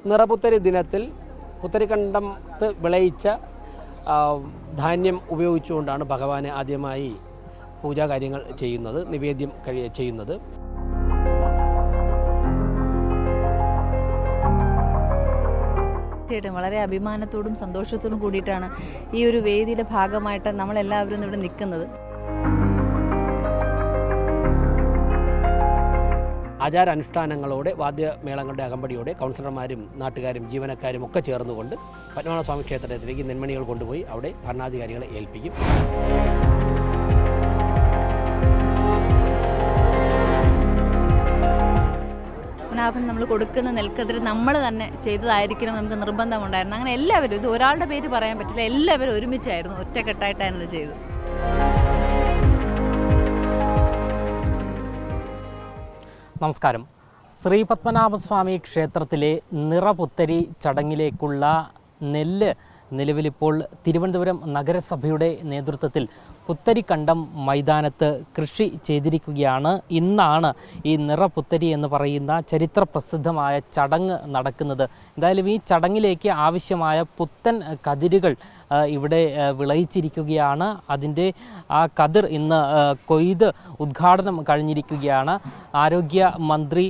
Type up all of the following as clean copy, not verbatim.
നിറപുത്തരി ദിനത്തിൽ പുത്തരിക്കണ്ടത്ത് വിളയിച്ച ധാന്യം ഉപയോഗിച്ചുകൊണ്ടാണ് ഭഗവാനെ ആദ്യമായി പൂജാകാര്യങ്ങൾ ചെയ്യുന്നത്, നിവേദ്യം ചെയ്യുന്നത്. തീർച്ചയായിട്ടും വളരെ അഭിമാനത്തോടും സന്തോഷത്തോടും കൂടിയിട്ടാണ് ഈ ഒരു വേദിയുടെ ഭാഗമായിട്ട് നമ്മളെല്ലാവരും ഇവിടെ നിൽക്കുന്നത്. ആചാരാനുഷ്ഠാനങ്ങളോടെ വാദ്യമേളങ്ങളുടെ അകമ്പടിയോടെ കൗൺസിലർമാരും നാട്ടുകാരും ജീവനക്കാരും ഒക്കെ ചേർന്നുകൊണ്ട് പത്മനാഭസ്വാമി ക്ഷേത്രത്തിലേക്ക് നെന്മണികൾ കൊണ്ടുപോയി അവിടെ ഭരണാധികാരികളെ ഏൽപ്പിക്കും. പത്മനാഭൻ നമ്മൾ കൊടുക്കുന്ന നെൽക്കതിർ നമ്മൾ തന്നെ ചെയ്തതായിരിക്കണം നമുക്ക് നിർബന്ധമുണ്ടായിരുന്നു. അങ്ങനെ എല്ലാവരും, ഇത് ഒരാളുടെ പേര് പറയാൻ പറ്റില്ല, എല്ലാവരും ഒരുമിച്ചായിരുന്നു, ഒറ്റക്കെട്ടായിട്ടാണ് ഇത് ചെയ്തത്. നമസ്കാരം. ശ്രീ പത്മനാഭസ്വാമി ക്ഷേത്രത്തിലെ നിറപുത്തരി ചടങ്ങിലേക്കുള്ള നെല്ല് നിലവിലിപ്പോൾ തിരുവനന്തപുരം നഗരസഭയുടെ നേതൃത്വത്തിൽ പുത്തരിക്കണ്ടം മൈതാനത്ത് കൃഷി ചെയ്തിരിക്കുകയാണ്. ഇന്നാണ് ഈ നിറപുത്തരി എന്ന് പറയുന്ന ചരിത്ര പ്രസിദ്ധമായ ചടങ്ങ് നടക്കുന്നത്. എന്തായാലും ഈ ചടങ്ങിലേക്ക് ആവശ്യമായ പുത്തൻ കതിരുകൾ ഇവിടെ വിളയിച്ചിരിക്കുകയാണ്. അതിൻ്റെ ആ കതിർ ഇന്ന് കൊയ്ത് ഉദ്ഘാടനം കഴിഞ്ഞിരിക്കുകയാണ്. ആരോഗ്യ മന്ത്രി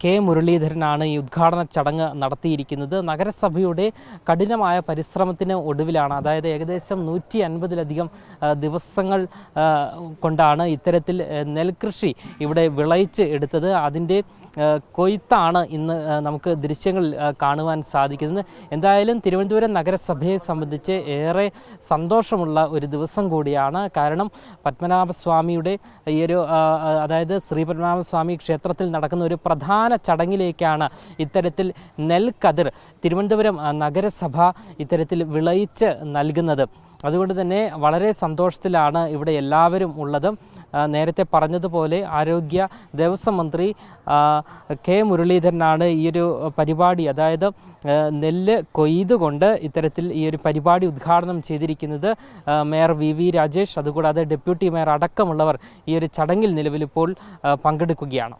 കെ മുരളീധരനാണ് ഈ ഉദ്ഘാടന ചടങ്ങ് നടത്തിയിരിക്കുന്നത്. നഗരസഭയുടെ കഠിനമായ പരിശ്രമത്തിന് ഒടുവിലാണ്, അതായത് ഏകദേശം 150ലധികം ദിവസങ്ങൾ കൊണ്ടാണ് ഇത്തരത്തിൽ നെൽകൃഷി ഇവിടെ വിളയിച്ച് എടുത്തത്. അതിൻ്റെ കൊയ്ത്താണ് ഇന്ന് നമുക്ക് ദൃശ്യങ്ങൾ കാണുവാൻ സാധിക്കുന്നത്. എന്തായാലും തിരുവനന്തപുരം നഗരസഭയെ സംബന്ധിച്ച് ഏറെ സന്തോഷമുള്ള ഒരു ദിവസം കൂടിയാണ്. കാരണം പത്മനാഭസ്വാമിയുടെ ഈ ഒരു അതായത് ശ്രീ പത്മനാഭസ്വാമി ക്ഷേത്രത്തിൽ നടക്കുന്ന ഒരു പ്രധാന ചടങ്ങിലേക്കാണ് ഇത്തരത്തിൽ നെൽക്കതിർ തിരുവനന്തപുരം നഗരസഭ ഇത്തരത്തിൽ വിളയിച്ച് നൽകുന്നത്. അതുകൊണ്ട് തന്നെ വളരെ സന്തോഷത്തിലാണ് ഇവിടെ എല്ലാവരും ഉള്ളത്. നേരത്തെ പറഞ്ഞതുപോലെ ആരോഗ്യ ദേവസ്വം മന്ത്രി കെ മുരളീധരനാണ് ഈ ഒരു പരിപാടി, അതായത് നെല്ല് കൊയ്തുകൊണ്ട് ഇത്തരത്തിൽ ഈ ഒരു പരിപാടി ഉദ്ഘാടനം ചെയ്തിരിക്കുന്നത്. മേയർ വി രാജേഷ്, അതുകൂടാതെ ഡെപ്യൂട്ടി മേയർ അടക്കമുള്ളവർ ഈ ഒരു ചടങ്ങിൽ നിലവിലിപ്പോൾ പങ്കെടുക്കുകയാണ്.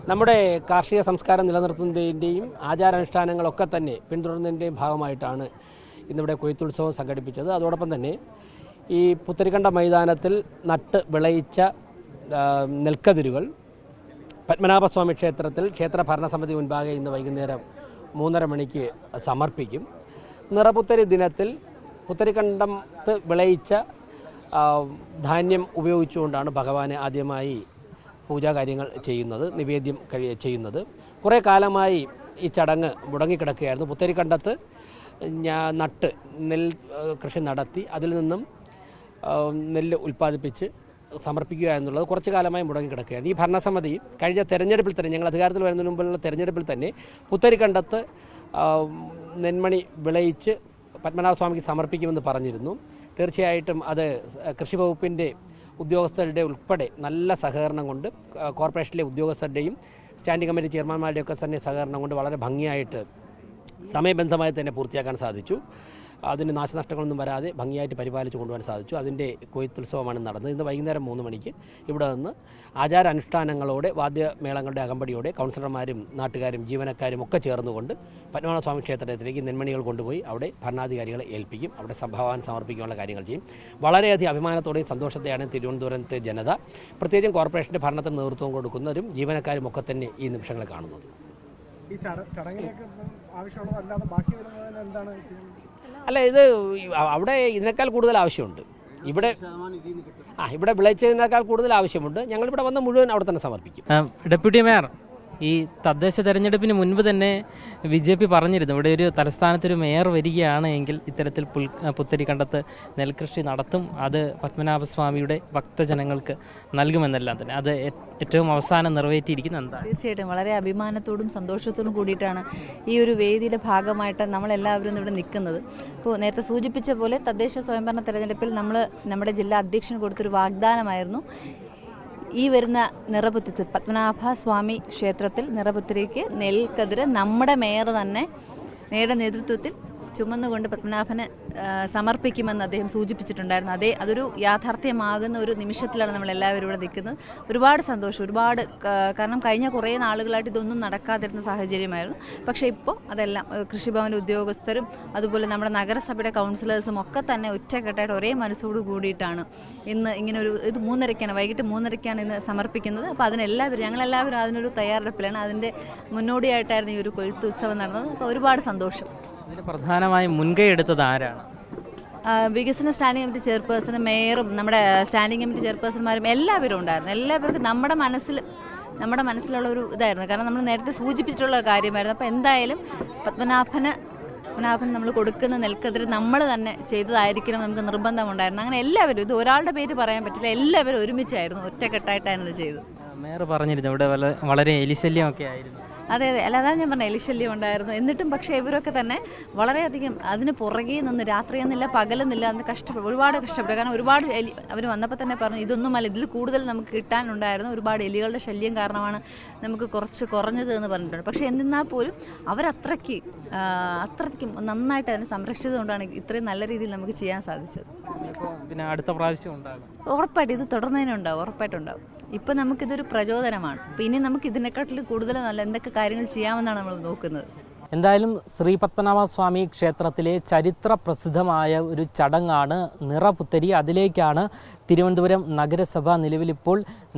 നമ്മുടെ കാർഷിക സംസ്കാരം നിലനിർത്തുന്നതിൻ്റെയും ആചാരാനുഷ്ഠാനങ്ങളൊക്കെ തന്നെ പിന്തുടരുന്നതിൻ്റെയും ഭാഗമായിട്ടാണ് ഇന്നിവിടെ കൊയ്ത്തുത്സവം സംഘടിപ്പിച്ചത്. അതോടൊപ്പം തന്നെ ഈ പുത്തരിക്കണ്ട മൈതാനത്തിൽ നട്ട് വിളയിച്ച നെൽക്കതിരുകൾ പത്മനാഭസ്വാമി ക്ഷേത്രത്തിൽ ക്ഷേത്ര ഭരണസമിതി മുൻപാകെ ഇന്ന് വൈകുന്നേരം 3:30 മണിക്ക് സമർപ്പിക്കും. നിറപുത്തരി ദിനത്തിൽ പുത്തരിക്കണ്ടത്ത് വിളയിച്ച ധാന്യം ഉപയോഗിച്ചുകൊണ്ടാണ് ഭഗവാനെ ആദ്യമായി പൂജാകാര്യങ്ങൾ ചെയ്യുന്നത്, നിവേദ്യം ചെയ്യുന്നത്. കുറേ കാലമായി ഈ ചടങ്ങ് മുടങ്ങിക്കിടക്കുകയായിരുന്നു. പുത്തരിക്കണ്ടത്ത് നട്ട് കൃഷി നടത്തി അതിൽ നിന്നും നെല്ല് ഉൽപ്പാദിപ്പിച്ച് സമർപ്പിക്കുക എന്നുള്ളത് കുറച്ച് കാലമായി മുടങ്ങിക്കിടക്കുകയായിരുന്നു. ഈ ഭരണസമിതി കഴിഞ്ഞ തെരഞ്ഞെടുപ്പിൽ തന്നെ, ഞങ്ങൾ അധികാരത്തിൽ വരുന്നതിന് മുമ്പുള്ള തെരഞ്ഞെടുപ്പിൽ തന്നെ പുത്തരിക്കണ്ടത്ത് നെന്മണി വിളയിച്ച് പത്മനാഭസ്വാമിക്ക് സമർപ്പിക്കുമെന്ന് പറഞ്ഞിരുന്നു. തീർച്ചയായിട്ടും അത് കൃഷി വകുപ്പിൻ്റെ ഉദ്യോഗസ്ഥരുടെ ഉൾപ്പെടെ നല്ല സഹകരണം കൊണ്ട്, കോർപ്പറേഷനിലെ ഉദ്യോഗസ്ഥരുടെയും സ്റ്റാൻഡിംഗ് കമ്മിറ്റി ചെയർമാൻമാരുടെയൊക്കെ തന്നെ സഹകരണം കൊണ്ട് വളരെ ഭംഗിയായിട്ട് സമയബന്ധമായി തന്നെ പൂർത്തിയാക്കാൻ സാധിച്ചു. അതിന് നാശനഷ്ടങ്ങളൊന്നും വരാതെ ഭംഗിയായിട്ട് പരിപാലിച്ച് കൊണ്ടുപോകാൻ സാധിച്ചു. അതിൻ്റെ കൊയ്ത്തുത്സവമാണ് നടന്നത്. ഇന്ന് വൈകുന്നേരം 3 മണിക്ക് ഇവിടെ നിന്ന് ആചാരാനുഷ്ഠാനങ്ങളോടെ വാദ്യമേളങ്ങളുടെ അകമ്പടിയോടെ കൗൺസിലർമാരും നാട്ടുകാരും ജീവനക്കാരും ഒക്കെ ചേർന്നുകൊണ്ട് പത്മനാഭസ്വാമി ക്ഷേത്രത്തിലേക്ക് നെന്മണികൾ കൊണ്ടുപോയി അവിടെ ഭരണാധികാരികളെ ഏൽപ്പിക്കും. അവിടെ സംഭാവന സമർപ്പിക്കാനുള്ള കാര്യങ്ങൾ ചെയ്യും. വളരെയധികം അഭിമാനത്തോടെയും സന്തോഷത്തെയാണ് തിരുവനന്തപുരത്തെ ജനത, പ്രത്യേകിച്ചും കോർപ്പറേഷൻ്റെ ഭരണത്തിന് നേതൃത്വം കൊടുക്കുന്നവരും ജീവനക്കാരും ഒക്കെ തന്നെ ഈ നിമിഷങ്ങളെ കാണുന്നത്. ഈ ചടങ്ങിലേക്ക് ആവശ്യമുള്ളത് അല്ലാതെ ബാക്കി വരുന്നതിന് എന്താണ് ചെയ്യുന്നത്? അല്ല, ഇത് അവിടെ ഇതിനേക്കാൾ കൂടുതൽ ആവശ്യമുണ്ട്. ഇവിടെ വിളയിച്ചതിനേക്കാൾ കൂടുതൽ ആവശ്യമുണ്ട്. ഞങ്ങളിവിടെ വന്ന് മുഴുവൻ അവിടെ തന്നെ സമർപ്പിക്കും. ഡെപ്യൂട്ടി മേയർ, ഈ തദ്ദേശ തെരഞ്ഞെടുപ്പിന് മുൻപ് തന്നെ BJP പറഞ്ഞിരുന്നു ഇവിടെ ഒരു തലസ്ഥാനത്തൊരു മേയർ വരികയാണ് എങ്കിൽ ഇത്തരത്തിൽ പുത്തരിക്കണ്ടത്ത് നെൽകൃഷി നടത്തും, അത് പത്മനാഭസ്വാമിയുടെ ഭക്തജനങ്ങൾക്ക് നൽകുമെന്നെല്ലാം തന്നെ. അത് ഏറ്റവും അവസാനം നിറവേറ്റിയിരിക്കുന്നത് എന്താണ്? തീർച്ചയായിട്ടും വളരെ അഭിമാനത്തോടും സന്തോഷത്തോടും കൂടിയിട്ടാണ് ഈ ഒരു വേദിയുടെ ഭാഗമായിട്ട് നമ്മളെല്ലാവരും ഇവിടെ നിൽക്കുന്നത്. ഇപ്പോൾ നേരത്തെ സൂചിപ്പിച്ച പോലെ തദ്ദേശ സ്വയംഭരണ തെരഞ്ഞെടുപ്പിൽ നമ്മുടെ ജില്ലാ അധ്യക്ഷന് കൊടുത്തൊരു വാഗ്ദാനമായിരുന്നു ഈ വരുന്ന നിറപുത്തരി പത്മനാഭസ്വാമി ക്ഷേത്രത്തിൽ നിറപുത്തരിക്ക് നെൽക്കതിര് നമ്മുടെ മേയറുടെ നേതൃത്വത്തിൽ ചുമന്നുകൊണ്ട് പത്മനാഭന് സമർപ്പിക്കുമെന്ന് അദ്ദേഹം സൂചിപ്പിച്ചിട്ടുണ്ടായിരുന്നു. അതൊരു യാഥാർത്ഥ്യമാകുന്ന ഒരു നിമിഷത്തിലാണ് നമ്മളെല്ലാവരും ഇവിടെ നിൽക്കുന്നത്. ഒരുപാട് സന്തോഷം, കാരണം കഴിഞ്ഞ കുറേ നാളുകളായിട്ട് ഇതൊന്നും നടക്കാതിരുന്ന സാഹചര്യമായിരുന്നു. പക്ഷേ ഇപ്പോൾ അതെല്ലാം കൃഷിഭവൻ്റെ ഉദ്യോഗസ്ഥരും അതുപോലെ നമ്മുടെ നഗരസഭയുടെ കൗൺസിലേഴ്സും ഒക്കെ തന്നെ ഒറ്റക്കെട്ടായിട്ട് ഒരേ മനസ്സോട് കൂടിയിട്ടാണ് ഇന്ന് ഇങ്ങനെ ഇത് 3:30 വൈകിട്ട് 3:30 ഇന്ന് സമർപ്പിക്കുന്നത്. അപ്പോൾ ഞങ്ങളെല്ലാവരും അതിനൊരു തയ്യാറെടുപ്പിലാണ്. അതിൻ്റെ മുന്നോടിയായിട്ടായിരുന്നു ഈ ഒരു കൊയ്ത്ത് ഉത്സവം നടന്നത്. അപ്പോൾ ഒരുപാട് സന്തോഷം. ഇതിന് പ്രധാനമായും മുൻകൈ എടുത്തത് ആരാണ്? വികസന സ്റ്റാൻഡിംഗ് കമ്മിറ്റി ചെയർപേഴ്സണും മേയറും നമ്മുടെ സ്റ്റാൻഡിംഗ് കമ്മിറ്റി ചെയർപേഴ്സൺമാരും എല്ലാവരും ഉണ്ടായിരുന്നു. എല്ലാവർക്കും നമ്മുടെ മനസ്സിലുള്ള ഒരു ഇതായിരുന്നു. കാരണം നമ്മൾ നേരത്തെ സൂചിപ്പിച്ചിട്ടുള്ള കാര്യമായിരുന്നു. അപ്പോൾ എന്തായാലും പത്മനാഭൻ നമ്മൾ കൊടുക്കുന്ന നെൽക്കതിര് നമ്മൾ തന്നെ ചെയ്തതായിരിക്കണം നമുക്ക് നിർബന്ധമുണ്ടായിരുന്നു. അങ്ങനെ എല്ലാവരും, ഇത് ഒരാളുടെ പേര് പറയാൻ പറ്റില്ല, എല്ലാവരും ഒരുമിച്ചായിരുന്നു, ഒറ്റക്കെട്ടായിട്ടായിരുന്നു ഇത് ചെയ്തത്. മേയർ പറഞ്ഞിരുന്നു ഇവിടെ വളരെ എലിശല്യമൊക്കെ ആയിരുന്നു. അതെ, അല്ലാതെ ഞാൻ പറഞ്ഞ എലിശല്യം ഉണ്ടായിരുന്നു. എന്നിട്ടും പക്ഷേ ഇവരൊക്കെ തന്നെ വളരെയധികം അതിന് പുറകെ നിന്ന് രാത്രിയെന്നില്ല പകലെന്നില്ല അന്ന് ഒരുപാട് കഷ്ടപ്പെട്ടു. കാരണം ഒരുപാട് അവർ വന്നപ്പോൾ തന്നെ പറഞ്ഞു ഇതൊന്നുമല്ല, ഇതിൽ കൂടുതൽ നമുക്ക് കിട്ടാനുണ്ടായിരുന്നു. ഒരുപാട് എലികളുടെ ശല്യം കാരണമാണ് നമുക്ക് കുറച്ച് കുറഞ്ഞത് എന്ന് പറഞ്ഞിട്ടുണ്ട്. പക്ഷേ എന്നിരുന്നാൽ പോലും അവരത്രയ്ക്ക് നന്നായിട്ട് അതിനെ സംരക്ഷിച്ചതുകൊണ്ടാണ് ഇത്രയും നല്ല രീതിയിൽ നമുക്ക് ചെയ്യാൻ സാധിച്ചത്. പിന്നെ അടുത്ത പ്രാവശ്യം ഉണ്ടാകും ഉറപ്പായിട്ടും, ഇത് തുടർന്നതിനുണ്ടാവും, ഉറപ്പായിട്ടുണ്ടാവും. ഇപ്പം നമുക്കിതൊരു പ്രചോദനമാണ്. അപ്പം ഇനി നമുക്ക് ഇതിനെക്കാട്ടിലും കൂടുതൽ നല്ല എന്തൊക്കെ കാര്യങ്ങൾ ചെയ്യാമെന്നാണ് നമ്മൾ നോക്കുന്നത്. എന്തായാലും ശ്രീ പത്മനാഭസ്വാമി ക്ഷേത്രത്തിലെ ചരിത്ര പ്രസിദ്ധമായ ഒരു ചടങ്ങാണ് നിറപുത്തരി. അതിലേക്കാണ് തിരുവനന്തപുരം നഗരസഭ നിലവിലിപ്പോൾ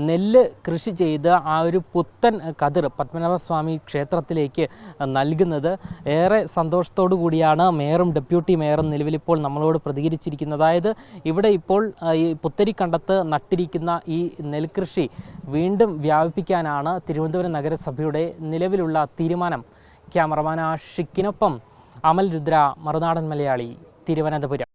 നെല്ല് കൃഷി ചെയ്ത് ആ ഒരു പുത്തൻ കതിർ പത്മനാഭസ്വാമി ക്ഷേത്രത്തിലേക്ക് നൽകുന്നത്. ഏറെ സന്തോഷത്തോടു കൂടിയാണ് മേയറും ഡെപ്യൂട്ടി മേയറും നിലവിലിപ്പോൾ നമ്മളോട് പ്രതികരിച്ചിരിക്കുന്നത്. അതായത് ഇവിടെ ഇപ്പോൾ ഈ പുത്തരിക്കണ്ടത്ത് നട്ടിരിക്കുന്ന ഈ നെൽകൃഷി വീണ്ടും വ്യാപിപ്പിക്കാനാണ് തിരുവനന്തപുരം നഗരസഭയുടെ നിലവിലുള്ള തീരുമാനം. ക്യാമറമാൻ ആഷിക്കിനൊപ്പം അമൽ രുദ്ര, മറുനാടൻ മലയാളി, തിരുവനന്തപുരം.